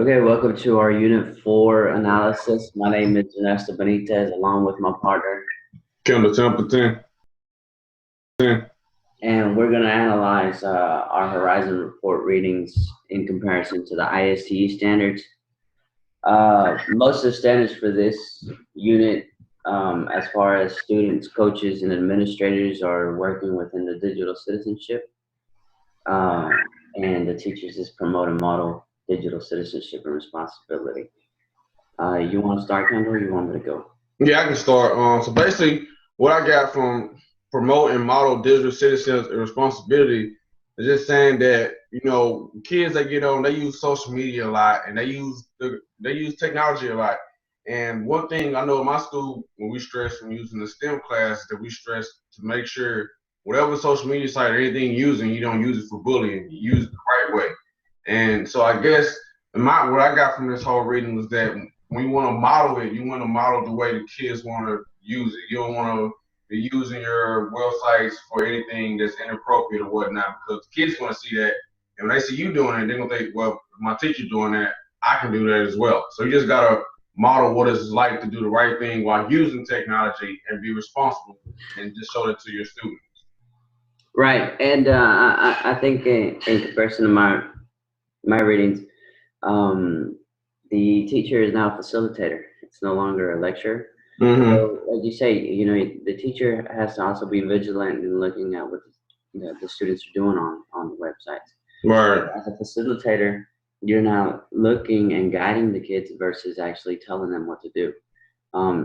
Okay, welcome to our Unit 4 analysis. My name is Ernesto Benitez, along with my partner, Kendle Templeton. and we're going to analyze our Horizon Report readings in comparison to the ISTE standards. Most of the standards for this unit, as far as students, coaches, and administrators, are working within the digital citizenship, and the teachers just promote and model digital citizenship and responsibility. You want to start, Kendall, or you want me to go? Yeah, I can start. So basically, what I got from promote and model digital citizens and responsibility is just saying that kids that get on, they use social media a lot and they use technology a lot. And one thing I know in my school, when we stress when using the STEM class, that we stress to make sure whatever social media site or anything you're using, you don't use it for bullying. You use it the right way. And so I guess what I got from this whole reading was that when you want to model it, you want to model the way the kids want to use it. You don't want to be using your websites for anything that's inappropriate or whatnot, because kids want to see that. And when they see you doing it, they're going to think, well, if my teacher doing that, I can do that as well. So you just got to model what it's like to do the right thing while using technology and be responsible and just show that to your students. Right, and I think in comparison to my readings, the teacher is now a facilitator. It's no longer a lecturer. Mm-hmm. So, as you say, the teacher has to also be vigilant in looking at what the students are doing on the websites. Right. As a facilitator, you're now looking and guiding the kids versus actually telling them what to do.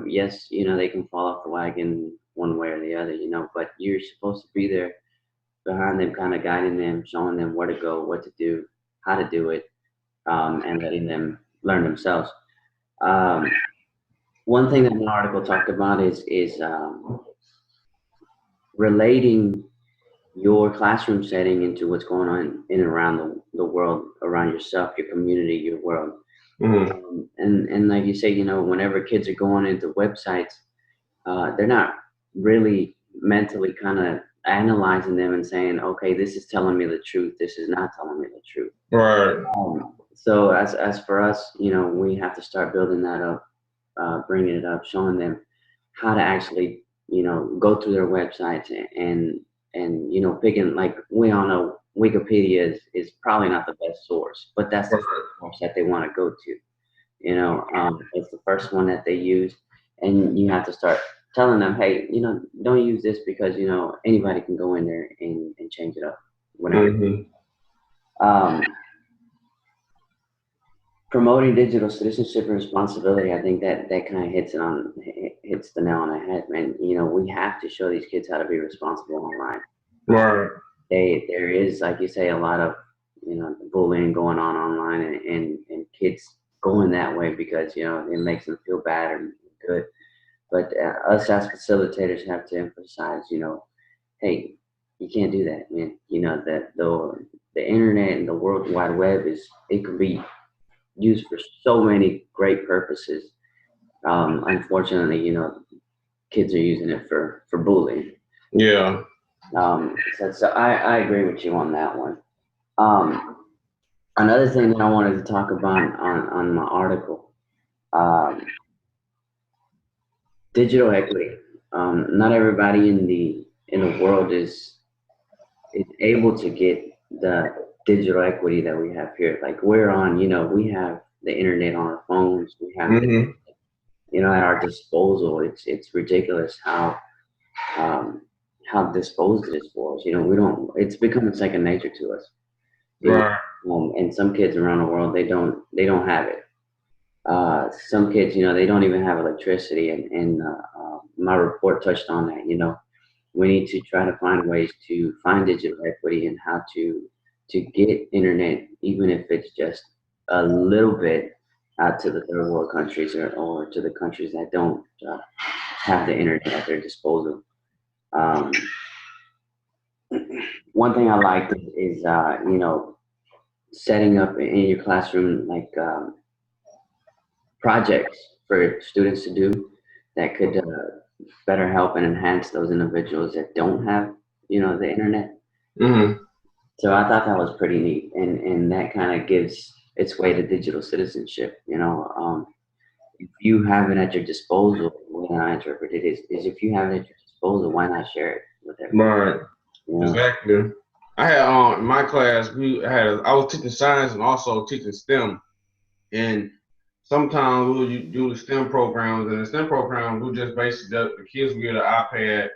Yes, they can fall off the wagon one way or the other, but you're supposed to be there behind them, kind of guiding them, showing them where to go, what to do, how to do it, and letting them learn themselves. One thing that my article talked about is relating your classroom setting into what's going on in and around the world, around yourself, your community, your world. Mm-hmm. And like you say, whenever kids are going into websites, they're not really mentally kind of analyzing them and saying, okay, this is telling me the truth, this is not telling me the truth. Right. So as for us, we have to start building that up, bringing it up, showing them how to actually, go through their websites and picking, like we all know, Wikipedia is probably not the best source, but that's the first source that they want to go to. It's the first one that they use, and you have to start telling them, hey, don't use this because anybody can go in there and change it up whenever. Mm-hmm. Promoting digital citizenship and responsibility, I think that kind of hits the nail on the head, man. We have to show these kids how to be responsible online. Right. There is, like you say, a lot of bullying going on online, and kids going that way because it makes them feel bad or good. But us as facilitators have to emphasize, hey, you can't do that, man. That the internet and the World Wide Web it can be used for so many great purposes. Unfortunately, kids are using it for bullying. Yeah. So I agree with you on that one. Another thing that I wanted to talk about on my article, digital equity. Not everybody in the world is able to get the digital equity that we have here. Like we're on, we have the internet on our phones. We have Mm-hmm. at our disposal. It's ridiculous how disposed it is for us. We don't. It's becoming second nature to us. Right. And some kids around the world, they don't have it. Some kids, they don't even have electricity, and my report touched on that. We need to try to find ways to find digital equity and how to get internet, even if it's just a little bit, out to the third world countries or to the countries that don't have the internet at their disposal. One thing I liked is setting up in your classroom like projects for students to do that could better help and enhance those individuals that don't have the internet. Mm-hmm. So I thought that was pretty neat, and that kind of gives its way to digital citizenship. If you have it at your disposal, the way I interpret it is if you have it at your disposal, why not share it with everyone? Right. You know? Exactly. I had in my class I was teaching science and also teaching STEM, and sometimes we would do the STEM programs, and the STEM programs we just basically the kids would get an iPad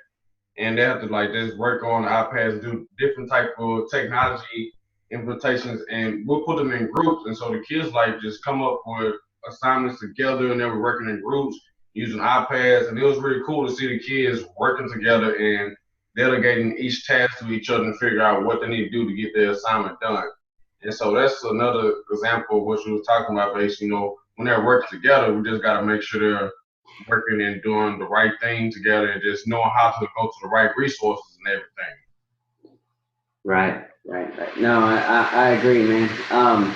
and they have to like just work on the iPads, do different type of technology implementations, and we'll put them in groups, and so the kids like just come up with assignments together, and they were working in groups using iPads, and it was really cool to see the kids working together and delegating each task to each other and figure out what they need to do to get their assignment done. And so that's another example of what you were talking about, basically, when they're working together, we just got to make sure they're working and doing the right thing together and just knowing how to go to the right resources and everything. Right. No, I agree, man. I'm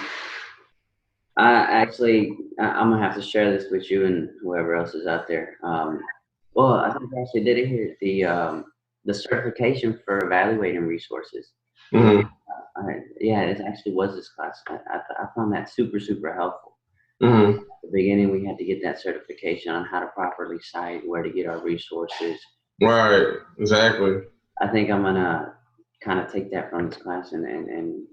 gonna have to share this with you and whoever else is out there. Well, I think I actually did it here. The certification for evaluating resources. Mm-hmm. Yeah, it actually was this class. I found that super helpful. Mm-hmm. At the beginning, we had to get that certification on how to properly cite, where to get our resources. Right, exactly. I think I'm gonna kind of take that from this class and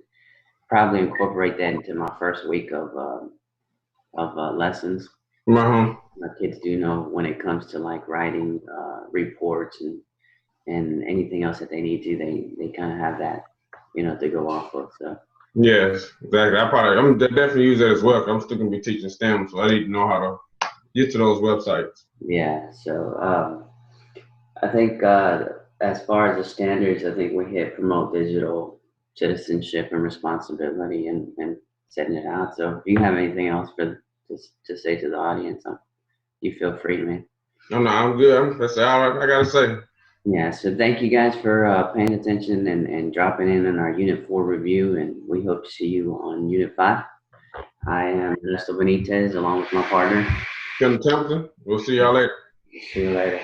probably incorporate that into my first week of lessons. Uh-huh. My kids do know when it comes to like writing reports and anything else that they need to, they kind of have that, to go off of. So. Yes, exactly. I'm definitely use that as well. I'm still gonna be teaching STEM, so I need to know how to get to those websites. Yeah. So I think as far as the standards, I think we hit promote digital citizenship and responsibility and setting it out. So if you have anything else to say to the audience, you feel free, man. No, I'm good. That's all I gotta say. Yeah, so thank you guys for paying attention and dropping in on our Unit 4 review, and we hope to see you on Unit 5. I am Ernesto Benitez, along with my partner. Kendle Templeton. We'll see y'all later. See you later.